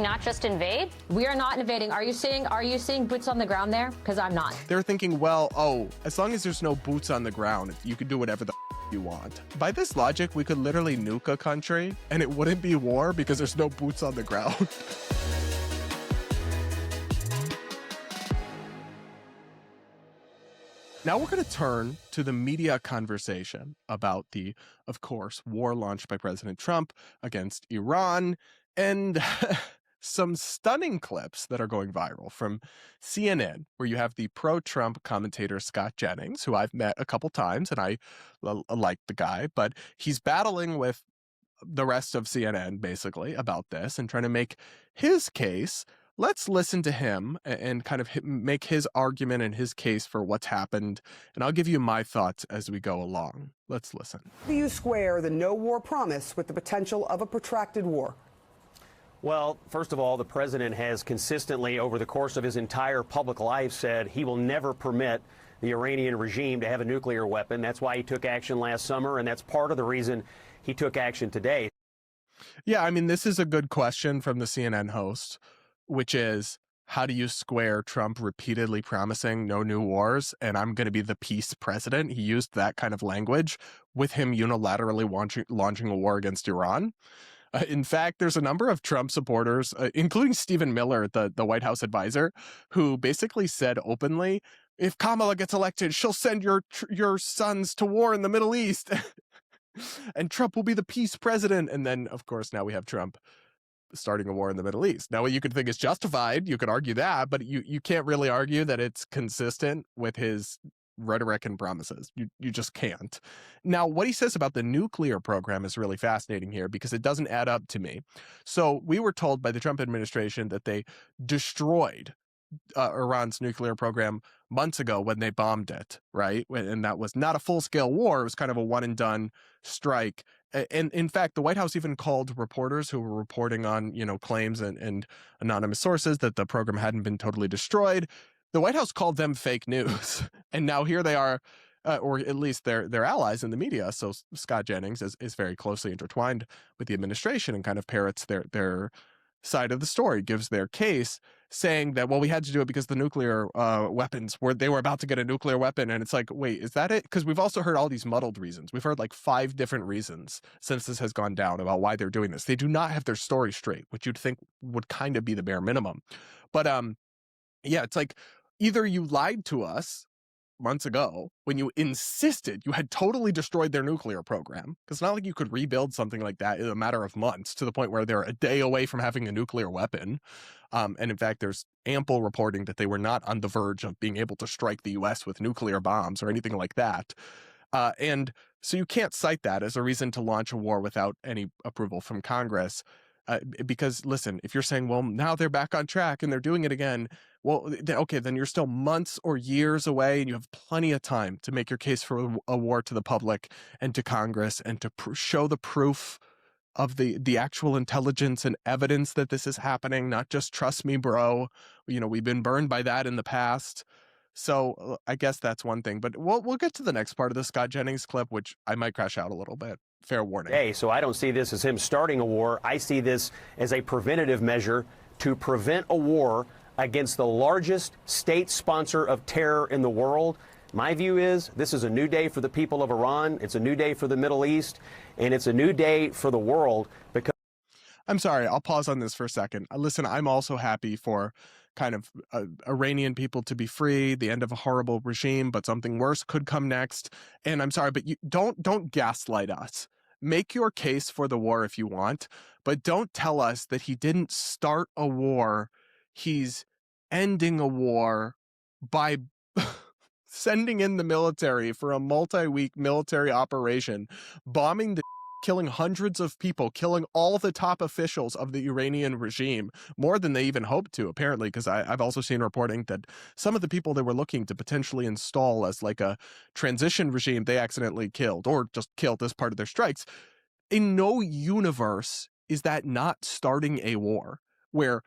not just invade? We are not invading. Are you seeing boots on the ground there? Because I'm not. They're thinking, well, oh, as long as there's no boots on the ground, you can do whatever the you want. By this logic, we could literally nuke a country and it wouldn't be war because there's no boots on the ground. Now we're going to turn to the media conversation about the, of course, war launched by President Trump against Iran and some stunning clips that are going viral from CNN, where you have the pro-Trump commentator Scott Jennings, who I've met a couple times and I like the guy, but he's battling with the rest of CNN basically about this and trying to make his case. Let's listen to him and kind of make his argument and his case for what's happened. And I'll give you my thoughts as we go along. Let's listen. How do you square the no war promise with the potential of a protracted war? Well, first of all, the president has consistently, over the course of his entire public life, said he will never permit the Iranian regime to have a nuclear weapon. That's why he took action last summer, and that's part of the reason he took action today. Yeah, I mean, this is a good question from the CNN host, which is, how do you square Trump repeatedly promising no new wars and I'm going to be the peace president? He used that kind of language with him unilaterally launching a war against Iran. In fact, there's a number of Trump supporters, including Stephen Miller, the White House advisor, who basically said openly, if Kamala gets elected, she'll send your sons to war in the Middle East and Trump will be the peace president. And then, of course, now we have Trump starting a war in the Middle East. Now, what you could think is justified, you could argue that, but you can't really argue that it's consistent with his rhetoric and promises. You just can't. Now, what he says about the nuclear program is really fascinating here because it doesn't add up to me. So we were told by the Trump administration that they destroyed Iran's nuclear program months ago when they bombed it, right? And that was not a full-scale war. It was kind of a one-and-done strike. And in fact, the White House even called reporters who were reporting on, claims and anonymous sources that the program hadn't been totally destroyed. The White House called them fake news. And now here they are, or at least their allies in the media. So Scott Jennings is very closely intertwined with the administration and kind of parrots their side of the story, gives their case, saying that, well, we had to do it because the nuclear weapons they were about to get a nuclear weapon. And it's like, wait, is that it? Because we've also heard all these muddled reasons. We've heard like 5 different reasons since this has gone down about why they're doing this. They do not have their story straight, which you'd think would kind of be the bare minimum. But yeah, it's like either you lied to us months ago when you insisted you had totally destroyed their nuclear program, because it's not like you could rebuild something like that in a matter of months to the point where they're a day away from having a nuclear weapon. And in fact, there's ample reporting that they were not on the verge of being able to strike the U.S. with nuclear bombs or anything like that. And so you can't cite that as a reason to launch a war without any approval from Congress. Because listen, if you're saying, well, now they're back on track and they're doing it again, well, okay, then you're still months or years away and you have plenty of time to make your case for a war to the public and to Congress and to show the proof of the actual intelligence and evidence that this is happening, not just trust me, bro. We've been burned by that in the past. So I guess that's one thing, but we'll get to the next part of the Scott Jennings clip, which I might crash out a little bit. Fair warning. Hey, so I don't see this as him starting a war. I see this as a preventative measure to prevent a war against the largest state sponsor of terror in the world. My view is this is a new day for the people of Iran. It's a new day for the Middle East, and it's a new day for the world because... I'm sorry, I'll pause on this for a second. Listen, I'm also happy for kind of Iranian people to be free, the end of a horrible regime, but something worse could come next. And I'm sorry, but you don't gaslight us. Make your case for the war if you want, but don't tell us that he didn't start a war. He's ending a war by sending in the military for a multi-week military operation, bombing the killing hundreds of people, killing all the top officials of the Iranian regime, more than they even hoped to, apparently, because I've also seen reporting that some of the people they were looking to potentially install as like a transition regime, they accidentally killed or just killed as part of their strikes. In no universe is that not starting a war where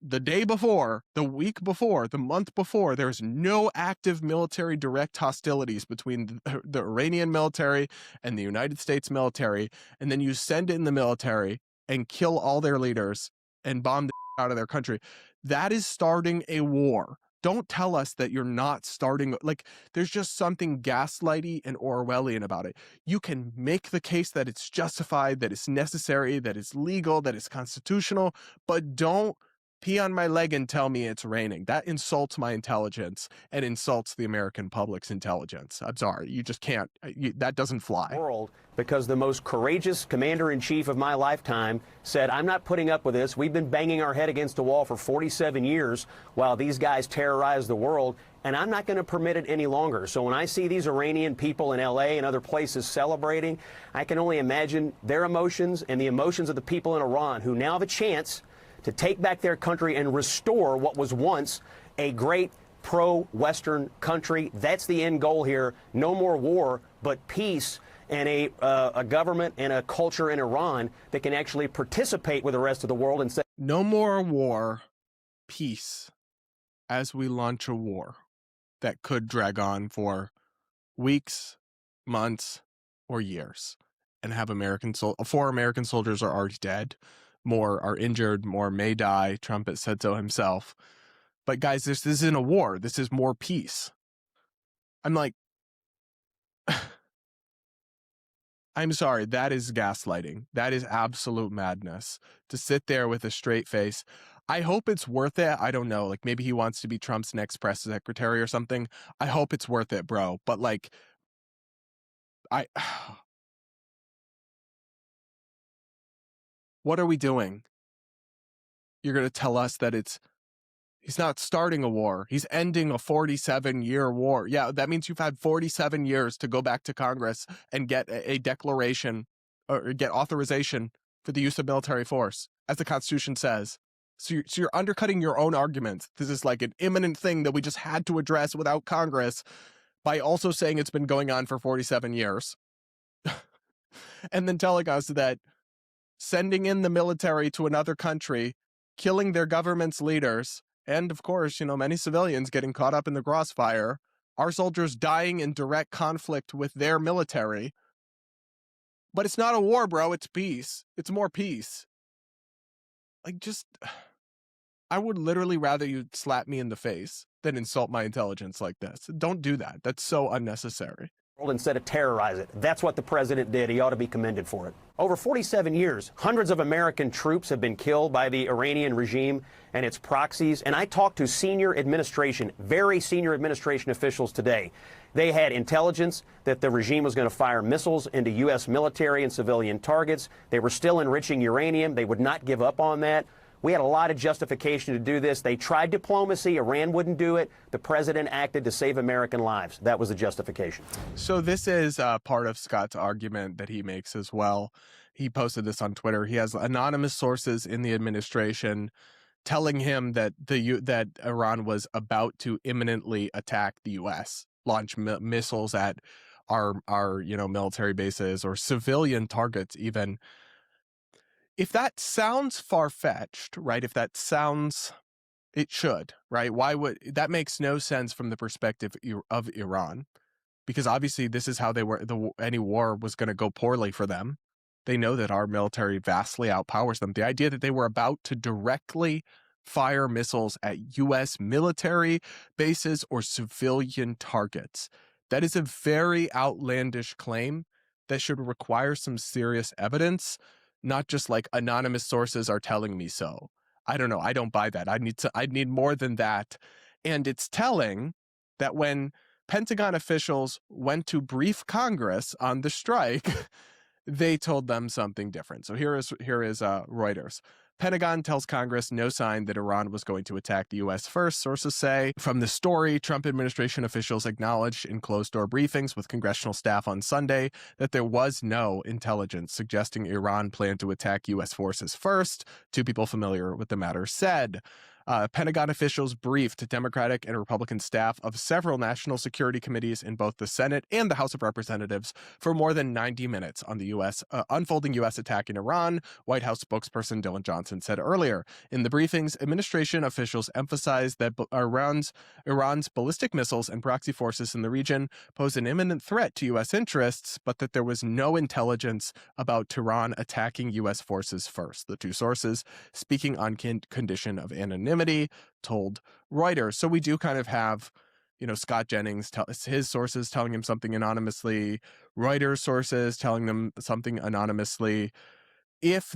the day before, the week before, the month before, there's no active military direct hostilities between the Iranian military and the United States military. And then you send in the military and kill all their leaders and bomb the out of their country. That is starting a war. Don't tell us that you're not starting. Like, there's just something gaslighty and Orwellian about it. You can make the case that it's justified, that it's necessary, that it's legal, that it's constitutional, but don't pee on my leg and tell me it's raining. That insults my intelligence and insults the American public's intelligence. I'm sorry. You just can't. That doesn't fly. World, because the most courageous commander-in-chief of my lifetime said, I'm not putting up with this. We've been banging our head against a wall for 47 years while these guys terrorize the world, and I'm not going to permit it any longer. So when I see these Iranian people in L.A. and other places celebrating, I can only imagine their emotions and the emotions of the people in Iran who now have a chance to take back their country and restore what was once a great pro-Western country. That's the end goal here. No more war, but peace and a government and a culture in Iran that can actually participate with the rest of the world and say, no more war, peace, as we launch a war that could drag on for weeks, months, or years, and have 4 American soldiers are already dead. More are injured, more may die. Trump has said so himself. But guys, this isn't a war. This is more peace. I'm like, I'm sorry, that is gaslighting. That is absolute madness. To sit there with a straight face. I hope it's worth it. I don't know. Like, maybe he wants to be Trump's next press secretary or something. I hope it's worth it, bro. But like, what are we doing? You're going to tell us that he's not starting a war. He's ending a 47-year war. Yeah, that means you've had 47 years to go back to Congress and get a declaration or get authorization for the use of military force, as the Constitution says. So you're undercutting your own argument. This is like an imminent thing that we just had to address without Congress by also saying it's been going on for 47 years. And then telling us that sending in the military to another country, killing their government's leaders, and of course, many civilians getting caught up in the crossfire, our soldiers dying in direct conflict with their military. But it's not a war, bro. It's peace. It's more peace. Like, I would literally rather you slap me in the face than insult my intelligence like this. Don't do that. That's so unnecessary. Instead of terrorize it. That's what the president did. He ought to be commended for it. Over 47 years, hundreds of American troops have been killed by the Iranian regime and its proxies. And I talked to senior administration, very senior administration officials today. They had intelligence that the regime was going to fire missiles into U.S. military and civilian targets. They were still enriching uranium. They would not give up on that. We had a lot of justification to do this. They tried diplomacy. Iran wouldn't do it. The president acted to save American lives. That was the justification. So this is part of Scott's argument that he makes as well. He posted this on Twitter. He has anonymous sources in the administration telling him that that Iran was about to imminently attack the U.S., launch missiles at our military bases or civilian targets even. If that sounds far-fetched, right? If that sounds, it should, right? Why would that makes no sense from the perspective of Iran, because obviously this is how they were. Any war was going to go poorly for them. They know that our military vastly outpowers them. The idea that they were about to directly fire missiles at U.S. military bases or civilian targets, that is a very outlandish claim that should require some serious evidence. Not just like anonymous sources are telling me so. I don't know. I don't buy that. I need more than that. And it's telling that when Pentagon officials went to brief Congress on the strike, they told them something different. So here is Reuters. Pentagon tells Congress no sign that Iran was going to attack the U.S. first, sources say. From the story, Trump administration officials acknowledged in closed-door briefings with congressional staff on Sunday that there was no intelligence suggesting Iran planned to attack U.S. forces first, 2 people familiar with the matter said. Pentagon officials briefed Democratic and Republican staff of several national security committees in both the Senate and the House of Representatives for more than 90 minutes on the unfolding U.S. attack in Iran, White House spokesperson Dylan Johnson said earlier. In the briefings, administration officials emphasized that Iran's ballistic missiles and proxy forces in the region pose an imminent threat to U.S. interests, but that there was no intelligence about Tehran attacking U.S. forces first. The two sources, speaking on condition of anonymity, told Reuters. So we do kind of have, Scott Jennings, his sources telling him something anonymously, Reuters sources telling them something anonymously. If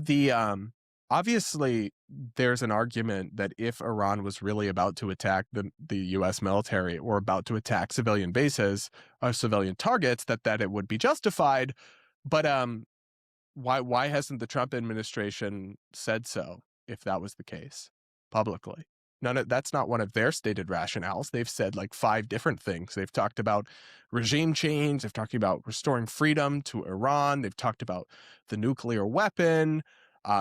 obviously there's an argument that if Iran was really about to attack the U.S. military or about to attack civilian bases or civilian targets, that it would be justified. But why hasn't the Trump administration said so if that was the case publicly? That's not one of their stated rationales. They've said like 5 different things. They've talked about regime change. They've talked about restoring freedom to Iran. They've talked about the nuclear weapon.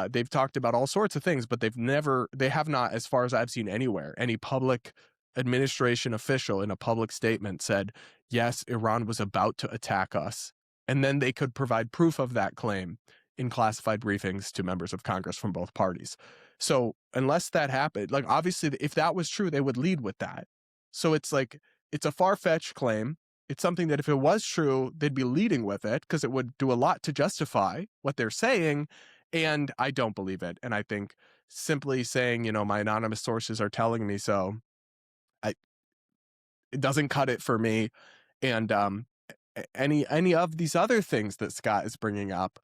They've talked about all sorts of things, but they have not, as far as I've seen anywhere, any public administration official in a public statement said, yes, Iran was about to attack us. And then they could provide proof of that claim in classified briefings to members of Congress from both parties. So unless that happened, like obviously if that was true, they would lead with that. So it's like, it's a far-fetched claim. It's something that if it was true, they'd be leading with it because it would do a lot to justify what they're saying. And I don't believe it. And I think simply saying, my anonymous sources are telling me so, it doesn't cut it for me. And any of these other things that Scott is bringing up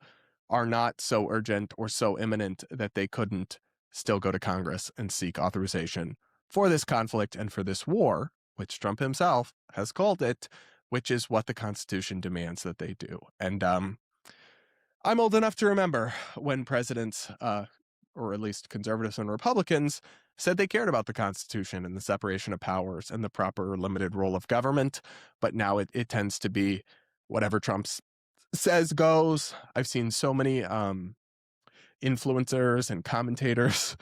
are not so urgent or so imminent that they couldn't still go to Congress and seek authorization for this conflict and for this war, which Trump himself has called it, which is what the Constitution demands that they do. And I'm old enough to remember when presidents, or at least conservatives and Republicans, said they cared about the Constitution and the separation of powers and the proper limited role of government. But now it tends to be whatever Trump says goes. I've seen so many influencers and commentators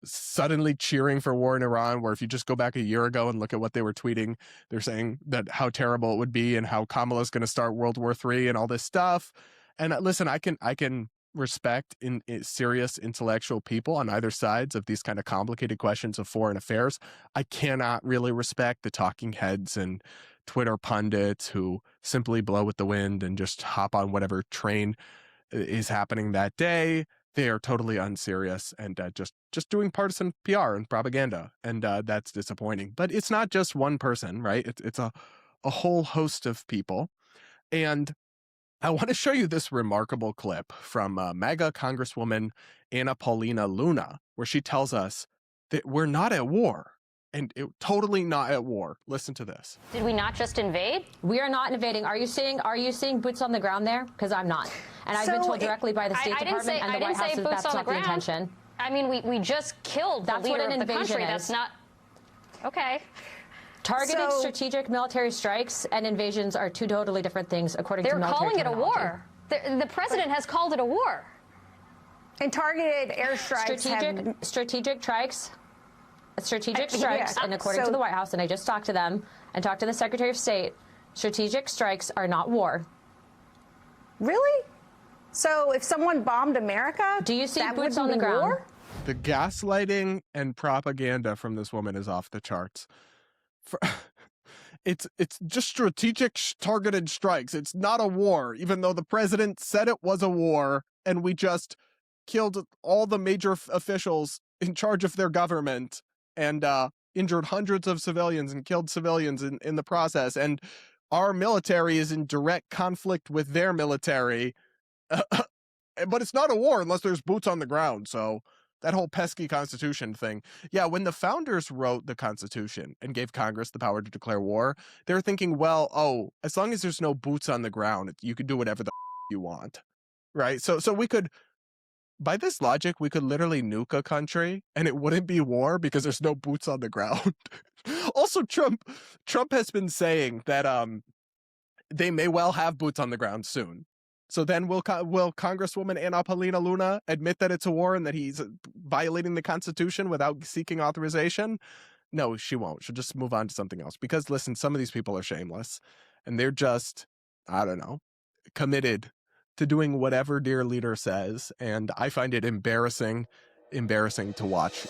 suddenly cheering for war in Iran, where if you just go back a year ago and look at what they were tweeting, they're saying that how terrible it would be and how Kamala's going to start World War III and all this stuff. And listen, I can respect in serious intellectual people on either sides of these kind of complicated questions of foreign affairs. I cannot really respect the talking heads and Twitter pundits who simply blow with the wind and just hop on whatever train is happening that day. They are totally unserious and just doing partisan PR and propaganda, and that's disappointing. But it's not just one person, right? It's a whole host of people. And I want to show you this remarkable clip from MAGA Congresswoman Anna Paulina Luna, where she tells us that we're not at war. And totally not at war. Listen to this. Did we not just invade? We are not invading. Are you seeing boots on the ground there? Because I'm not. And I've been told directly by the State Department and the White House that that's not the intention. I mean, we just killed the leader of the country. That's not... Okay. Targeted strategic military strikes and invasions are 2 totally different things, according to military terminology. They're calling it a war. The president has called it a war. And targeted airstrikes strategic strikes. Yes. And according to the White House, and I just talked to them and talked to the Secretary of State, strategic strikes are not war. Really? So if someone bombed America, do you see boots on the ground? War? The gaslighting and propaganda from this woman is off the charts. It's just strategic targeted strikes. It's not a war, even though the president said it was a war, and we just killed all the major officials in charge of their government and injured hundreds of civilians and killed civilians in the process. And our military is in direct conflict with their military. But it's not a war unless there's boots on the ground. So that whole pesky Constitution thing. Yeah, when the founders wrote the Constitution and gave Congress the power to declare war, they were thinking, well, as long as there's no boots on the ground, you could do whatever the you want. Right? So we could... By this logic, we could literally nuke a country and it wouldn't be war because there's no boots on the ground. Also, Trump has been saying that they may well have boots on the ground soon. So then will Congresswoman Ana Paulina Luna admit that it's a war and that he's violating the Constitution without seeking authorization? No, she won't. She'll just move on to something else. Because, listen, some of these people are shameless. And they're just, I don't know, committed to doing whatever dear leader says. And I find it embarrassing to watch.